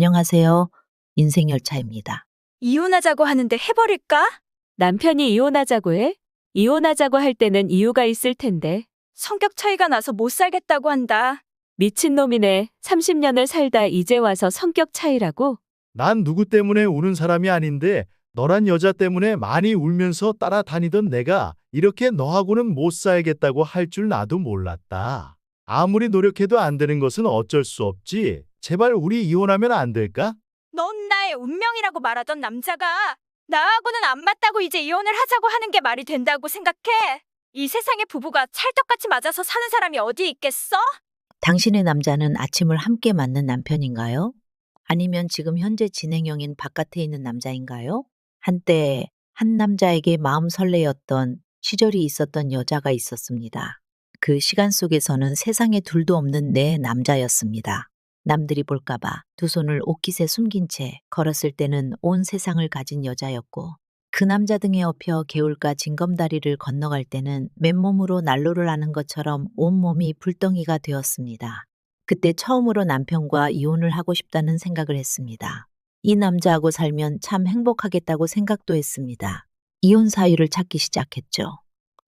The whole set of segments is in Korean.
안녕하세요. 인생열차입니다. 이혼하자고 하는데 해버릴까? 남편이 이혼하자고 해? 이혼하자고 할 때는 이유가 있을 텐데. 성격 차이가 나서 못 살겠다고 한다. 미친놈이네. 30년을 살다 이제 와서 성격 차이라고? 난 누구 때문에 우는 사람이 아닌데 너란 여자 때문에 많이 울면서 따라다니던 내가 이렇게 너하고는 못 살겠다고 할 줄 나도 몰랐다. 아무리 노력해도 안 되는 것은 어쩔 수 없지. 제발 우리 이혼하면 안 될까? 넌 나의 운명이라고 말하던 남자가 나하고는 안 맞다고 이제 이혼을 하자고 하는 게 말이 된다고 생각해? 이 세상에 부부가 찰떡같이 맞아서 사는 사람이 어디 있겠어? 당신의 남자는 아침을 함께 맞는 남편인가요? 아니면 지금 현재 진행형인 바깥에 있는 남자인가요? 한때 한 남자에게 마음 설레였던 시절이 있었던 여자가 있었습니다. 그 시간 속에서는 세상에 둘도 없는 내 남자였습니다. 남들이 볼까봐 두 손을 옷깃에 숨긴 채 걸었을 때는 온 세상을 가진 여자였고, 그 남자 등에 업혀 개울가 징검다리를 건너갈 때는 맨몸으로 난로를 아는 것처럼 온몸이 불덩이가 되었습니다. 그때 처음으로 남편과 이혼을 하고 싶다는 생각을 했습니다. 이 남자하고 살면 참 행복하겠다고 생각도 했습니다. 이혼 사유를 찾기 시작했죠.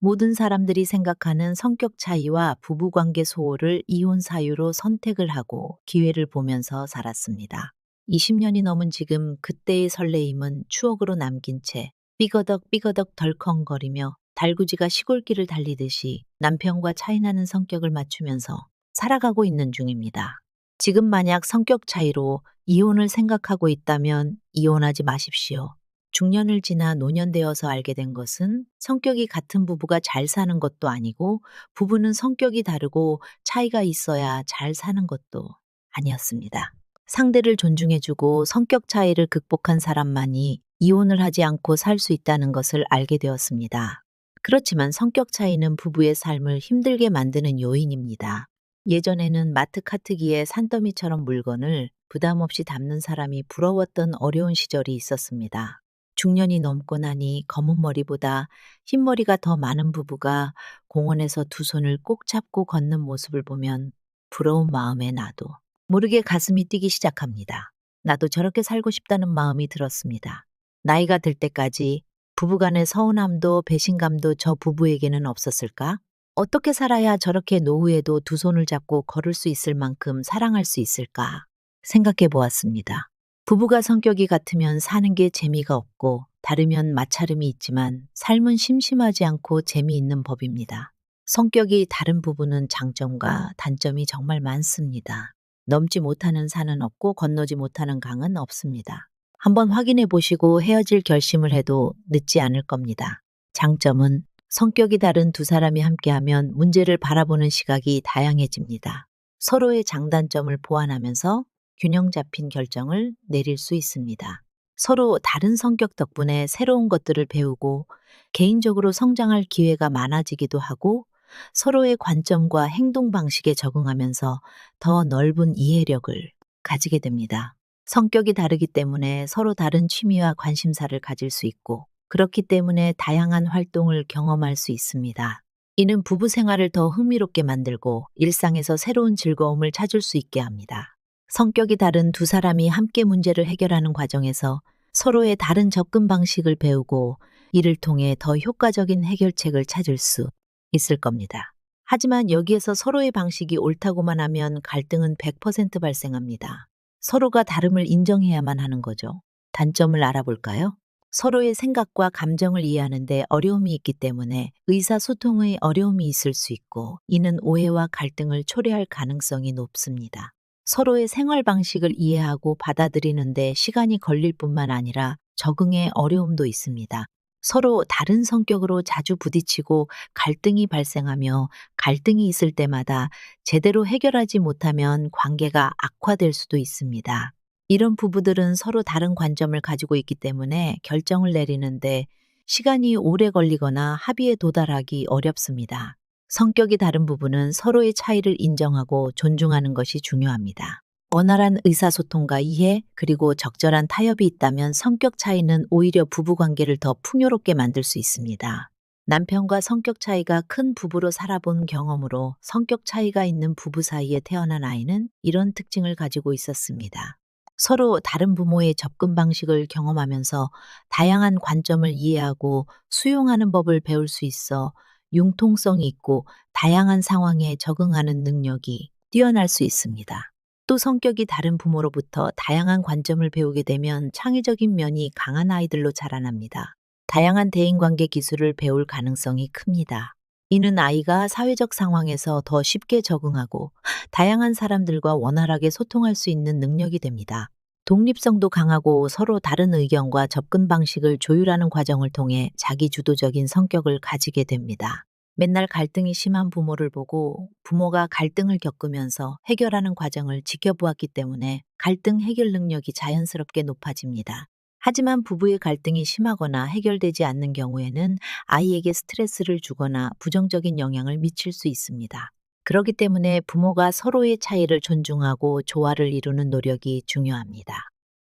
모든 사람들이 생각하는 성격 차이와 부부관계 소홀을 이혼 사유로 선택을 하고 기회를 보면서 살았습니다. 20년이 넘은 지금 그때의 설레임은 추억으로 남긴 채 삐거덕 덜컹거리며 달구지가 시골길을 달리듯이 남편과 차이나는 성격을 맞추면서 살아가고 있는 중입니다. 지금 만약 성격 차이로 이혼을 생각하고 있다면 이혼하지 마십시오. 중년을 지나 노년되어서 알게 된 것은 성격이 같은 부부가 잘 사는 것도 아니고, 부부는 성격이 다르고 차이가 있어야 잘 사는 것도 아니었습니다. 상대를 존중해주고 성격 차이를 극복한 사람만이 이혼을 하지 않고 살 수 있다는 것을 알게 되었습니다. 그렇지만 성격 차이는 부부의 삶을 힘들게 만드는 요인입니다. 예전에는 마트 카트기에 산더미처럼 물건을 부담 없이 담는 사람이 부러웠던 어려운 시절이 있었습니다. 중년이 넘고 나니 검은 머리보다 흰 머리가 더 많은 부부가 공원에서 두 손을 꼭 잡고 걷는 모습을 보면 부러운 마음에 나도 모르게 가슴이 뛰기 시작합니다. 나도 저렇게 살고 싶다는 마음이 들었습니다. 나이가 들 때까지 부부간의 서운함도 배신감도 저 부부에게는 없었을까? 어떻게 살아야 저렇게 노후에도 두 손을 잡고 걸을 수 있을 만큼 사랑할 수 있을까? 생각해 보았습니다. 부부가 성격이 같으면 사는 게 재미가 없고, 다르면 마찰음이 있지만 삶은 심심하지 않고 재미있는 법입니다. 성격이 다른 부부는 장점과 단점이 정말 많습니다. 넘지 못하는 산은 없고 건너지 못하는 강은 없습니다. 한번 확인해 보시고 헤어질 결심을 해도 늦지 않을 겁니다. 장점은 성격이 다른 두 사람이 함께하면 문제를 바라보는 시각이 다양해집니다. 서로의 장단점을 보완하면서 균형 잡힌 결정을 내릴 수 있습니다. 서로 다른 성격 덕분에 새로운 것들을 배우고 개인적으로 성장할 기회가 많아지기도 하고, 서로의 관점과 행동 방식에 적응하면서 더 넓은 이해력을 가지게 됩니다. 성격이 다르기 때문에 서로 다른 취미와 관심사를 가질 수 있고, 그렇기 때문에 다양한 활동을 경험할 수 있습니다. 이는 부부 생활을 더 흥미롭게 만들고 일상에서 새로운 즐거움을 찾을 수 있게 합니다. 성격이 다른 두 사람이 함께 문제를 해결하는 과정에서 서로의 다른 접근 방식을 배우고, 이를 통해 더 효과적인 해결책을 찾을 수 있을 겁니다. 하지만 여기에서 서로의 방식이 옳다고만 하면 갈등은 100% 발생합니다. 서로가 다름을 인정해야만 하는 거죠. 단점을 알아볼까요? 서로의 생각과 감정을 이해하는데 어려움이 있기 때문에 의사소통의 어려움이 있을 수 있고, 이는 오해와 갈등을 초래할 가능성이 높습니다. 서로의 생활 방식을 이해하고 받아들이는데 시간이 걸릴 뿐만 아니라 적응에 어려움도 있습니다. 서로 다른 성격으로 자주 부딪히고 갈등이 발생하며, 갈등이 있을 때마다 제대로 해결하지 못하면 관계가 악화될 수도 있습니다. 이런 부부들은 서로 다른 관점을 가지고 있기 때문에 결정을 내리는데 시간이 오래 걸리거나 합의에 도달하기 어렵습니다. 성격이 다른 부부는 서로의 차이를 인정하고 존중하는 것이 중요합니다. 원활한 의사소통과 이해, 그리고 적절한 타협이 있다면 성격 차이는 오히려 부부관계를 더 풍요롭게 만들 수 있습니다. 남편과 성격 차이가 큰 부부로 살아본 경험으로 성격 차이가 있는 부부 사이에 태어난 아이는 이런 특징을 가지고 있었습니다. 서로 다른 부모의 접근 방식을 경험하면서 다양한 관점을 이해하고 수용하는 법을 배울 수 있어 융통성이 있고 다양한 상황에 적응하는 능력이 뛰어날 수 있습니다. 또 성격이 다른 부모로부터 다양한 관점을 배우게 되면 창의적인 면이 강한 아이들로 자라납니다. 다양한 대인관계 기술을 배울 가능성이 큽니다. 이는 아이가 사회적 상황에서 더 쉽게 적응하고 다양한 사람들과 원활하게 소통할 수 있는 능력이 됩니다. 독립성도 강하고 서로 다른 의견과 접근 방식을 조율하는 과정을 통해 자기 주도적인 성격을 가지게 됩니다. 맨날 갈등이 심한 부모를 보고 부모가 갈등을 겪으면서 해결하는 과정을 지켜보았기 때문에 갈등 해결 능력이 자연스럽게 높아집니다. 하지만 부부의 갈등이 심하거나 해결되지 않는 경우에는 아이에게 스트레스를 주거나 부정적인 영향을 미칠 수 있습니다. 그렇기 때문에 부모가 서로의 차이를 존중하고 조화를 이루는 노력이 중요합니다.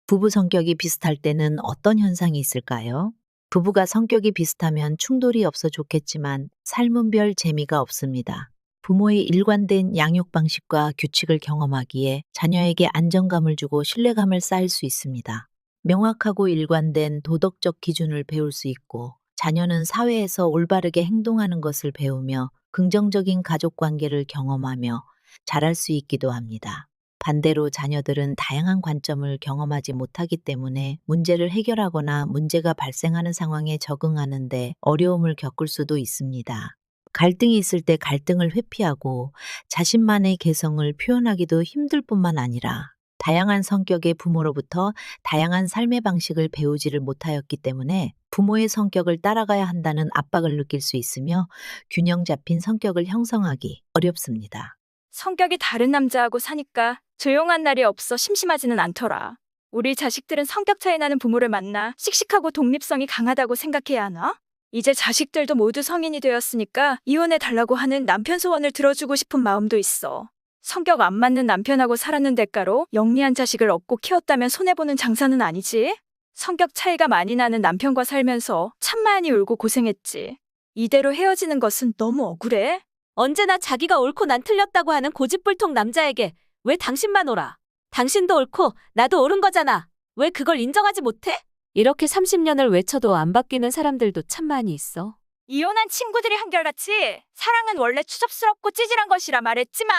부부 성격이 비슷할 때는 어떤 현상이 있을까요? 부부가 성격이 비슷하면 충돌이 없어 좋겠지만 삶은 별 재미가 없습니다. 부모의 일관된 양육 방식과 규칙을 경험하기에 자녀에게 안정감을 주고 신뢰감을 쌓을 수 있습니다. 명확하고 일관된 도덕적 기준을 배울 수 있고 자녀는 사회에서 올바르게 행동하는 것을 배우며 긍정적인 가족 관계를 경험하며 자랄 수 있기도 합니다. 반대로 자녀들은 다양한 관점을 경험하지 못하기 때문에 문제를 해결하거나 문제가 발생하는 상황에 적응하는데 어려움을 겪을 수도 있습니다. 갈등이 있을 때 갈등을 회피하고 자신만의 개성을 표현하기도 힘들 뿐만 아니라 다양한 성격의 부모로부터 다양한 삶의 방식을 배우지를 못하였기 때문에 부모의 성격을 따라가야 한다는 압박을 느낄 수 있으며 균형 잡힌 성격을 형성하기 어렵습니다. 성격이 다른 남자하고 사니까 조용한 날이 없어 심심하지는 않더라. 우리 자식들은 성격 차이 나는 부모를 만나 씩씩하고 독립성이 강하다고 생각해야 하나? 이제 자식들도 모두 성인이 되었으니까 이혼해달라고 하는 남편 소원을 들어주고 싶은 마음도 있어. 성격 안 맞는 남편하고 살았는 대가로 영리한 자식을 얻고 키웠다면 손해보는 장사는 아니지? 성격 차이가 많이 나는 남편과 살면서 참 많이 울고 고생했지. 이대로 헤어지는 것은 너무 억울해. 언제나 자기가 옳고 난 틀렸다고 하는 고집불통 남자에게 왜 당신만 옳아? 당신도 옳고 나도 옳은 거잖아. 왜 그걸 인정하지 못해? 이렇게 30년을 외쳐도 안 바뀌는 사람들도 참 많이 있어. 이혼한 친구들이 한결같이 사랑은 원래 추접스럽고 찌질한 것이라 말했지만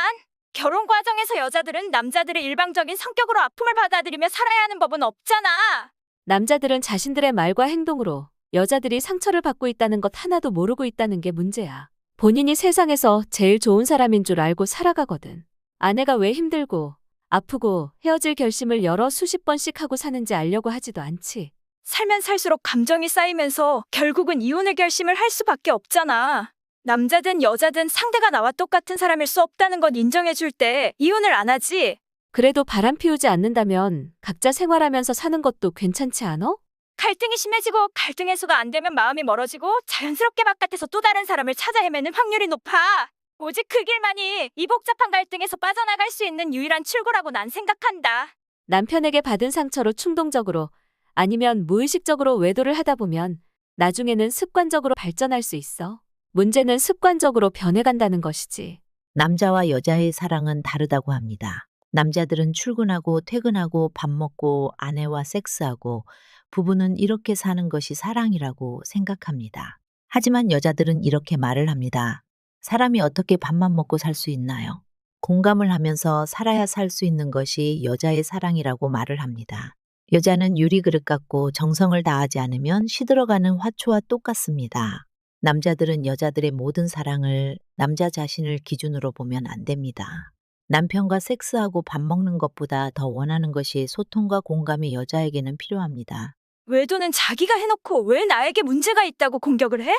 결혼 과정에서 여자들은 남자들의 일방적인 성격으로 아픔을 받아들이며 살아야 하는 법은 없잖아. 남자들은 자신들의 말과 행동으로 여자들이 상처를 받고 있다는 것 하나도 모르고 있다는 게 문제야. 본인이 세상에서 제일 좋은 사람인 줄 알고 살아가거든. 아내가 왜 힘들고 아프고 헤어질 결심을 여러 수십 번씩 하고 사는지 알려고 하지도 않지. 살면 살수록 감정이 쌓이면서 결국은 이혼을 결심을 할 수밖에 없잖아. 남자든 여자든 상대가 나와 똑같은 사람일 수 없다는 건 인정해줄 때 이혼을 안 하지. 그래도 바람 피우지 않는다면 각자 생활하면서 사는 것도 괜찮지 않아? 갈등이 심해지고 갈등 해소가 안 되면 마음이 멀어지고 자연스럽게 바깥에서 또 다른 사람을 찾아 헤매는 확률이 높아. 오직 그 길만이 이 복잡한 갈등에서 빠져나갈 수 있는 유일한 출구라고 난 생각한다. 남편에게 받은 상처로 충동적으로 아니면 무의식적으로 외도를 하다 보면 나중에는 습관적으로 발전할 수 있어. 문제는 습관적으로 변해간다는 것이지. 남자와 여자의 사랑은 다르다고 합니다. 남자들은 출근하고 퇴근하고 밥 먹고 아내와 섹스하고 부부는 이렇게 사는 것이 사랑이라고 생각합니다. 하지만 여자들은 이렇게 말을 합니다. 사람이 어떻게 밥만 먹고 살 수 있나요? 공감을 하면서 살아야 살 수 있는 것이 여자의 사랑이라고 말을 합니다. 여자는 유리그릇 같고 정성을 다하지 않으면 시들어가는 화초와 똑같습니다. 남자들은 여자들의 모든 사랑을 남자 자신을 기준으로 보면 안 됩니다. 남편과 섹스하고 밥 먹는 것보다 더 원하는 것이 소통과 공감이 여자에게는 필요합니다. 외도는 자기가 해놓고 왜 나에게 문제가 있다고 공격을 해?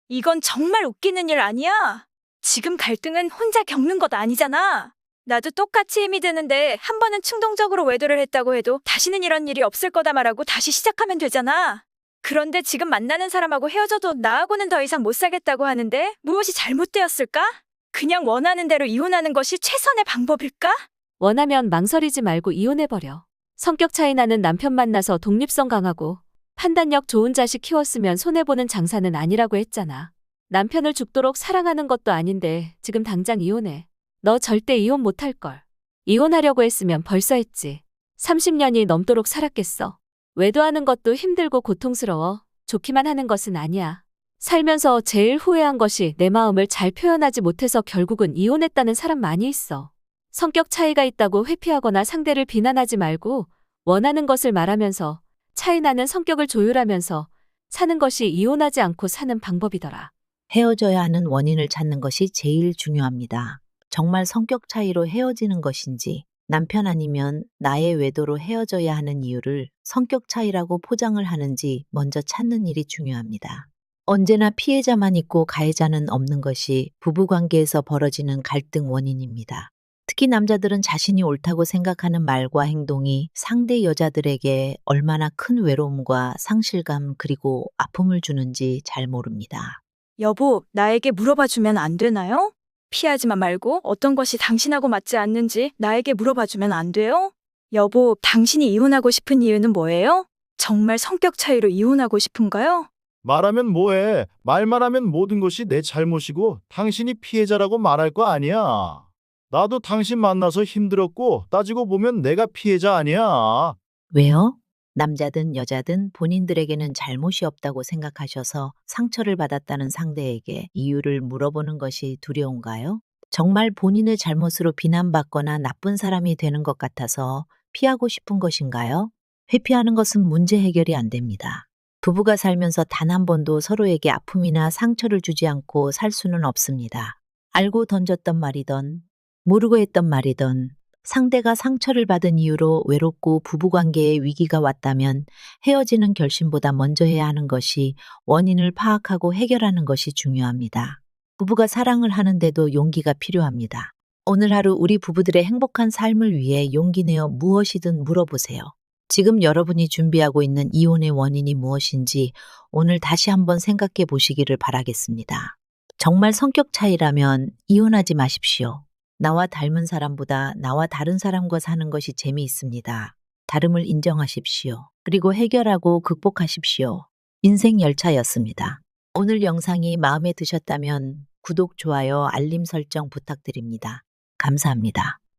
이건 정말 웃기는 일 아니야? 지금 갈등은 혼자 겪는 것 아니잖아. 나도 똑같이 힘이 드는데 한 번은 충동적으로 외도를 했다고 해도 다시는 이런 일이 없을 거다 말하고 다시 시작하면 되잖아. 그런데 지금 만나는 사람하고 헤어져도 나하고는 더 이상 못 살겠다고 하는데 무엇이 잘못되었을까? 그냥 원하는 대로 이혼하는 것이 최선의 방법일까? 원하면 망설이지 말고 이혼해버려. 성격 차이 나는 남편 만나서 독립성 강하고 판단력 좋은 자식 키웠으면 손해보는 장사는 아니라고 했잖아. 남편을 죽도록 사랑하는 것도 아닌데 지금 당장 이혼해. 너 절대 이혼 못할걸. 이혼하려고 했으면 벌써 했지. 30년이 넘도록 살았겠어. 외도하는 것도 힘들고 고통스러워. 좋기만 하는 것은 아니야. 살면서 제일 후회한 것이 내 마음을 잘 표현하지 못해서 결국은 이혼했다는 사람 많이 있어. 성격 차이가 있다고 회피하거나 상대를 비난하지 말고 원하는 것을 말하면서 차이 나는 성격을 조율하면서 사는 것이 이혼하지 않고 사는 방법이더라. 헤어져야 하는 원인을 찾는 것이 제일 중요합니다. 정말 성격 차이로 헤어지는 것인지, 남편 아니면 나의 외도로 헤어져야 하는 이유를 성격 차이라고 포장을 하는지 먼저 찾는 일이 중요합니다. 언제나 피해자만 있고 가해자는 없는 것이 부부관계에서 벌어지는 갈등 원인입니다. 특히 남자들은 자신이 옳다고 생각하는 말과 행동이 상대 여자들에게 얼마나 큰 외로움과 상실감 그리고 아픔을 주는지 잘 모릅니다. 여보, 나에게 물어봐 주면 안 되나요? 피하지만 말고 어떤 것이 당신하고 맞지 않는지 나에게 물어봐 주면 안 돼요? 여보, 당신이 이혼하고 싶은 이유는 뭐예요? 정말 성격 차이로 이혼하고 싶은가요? 말하면 뭐해? 말만 하면 모든 것이 내 잘못이고 당신이 피해자라고 말할 거 아니야. 나도 당신 만나서 힘들었고 따지고 보면 내가 피해자 아니야. 왜요? 남자든 여자든 본인들에게는 잘못이 없다고 생각하셔서 상처를 받았다는 상대에게 이유를 물어보는 것이 두려운가요? 정말 본인의 잘못으로 비난받거나 나쁜 사람이 되는 것 같아서 피하고 싶은 것인가요? 회피하는 것은 문제 해결이 안 됩니다. 부부가 살면서 단 한 번도 서로에게 아픔이나 상처를 주지 않고 살 수는 없습니다. 알고 던졌던 말이던 모르고 했던 말이던 상대가 상처를 받은 이유로 외롭고 부부관계에 위기가 왔다면 헤어지는 결심보다 먼저 해야 하는 것이 원인을 파악하고 해결하는 것이 중요합니다. 부부가 사랑을 하는데도 용기가 필요합니다. 오늘 하루 우리 부부들의 행복한 삶을 위해 용기 내어 무엇이든 물어보세요. 지금 여러분이 준비하고 있는 이혼의 원인이 무엇인지 오늘 다시 한번 생각해 보시기를 바라겠습니다. 정말 성격 차이라면 이혼하지 마십시오. 나와 닮은 사람보다 나와 다른 사람과 사는 것이 재미있습니다. 다름을 인정하십시오. 그리고 해결하고 극복하십시오. 인생 열차였습니다. 오늘 영상이 마음에 드셨다면 구독, 좋아요, 알림 설정 부탁드립니다. 감사합니다.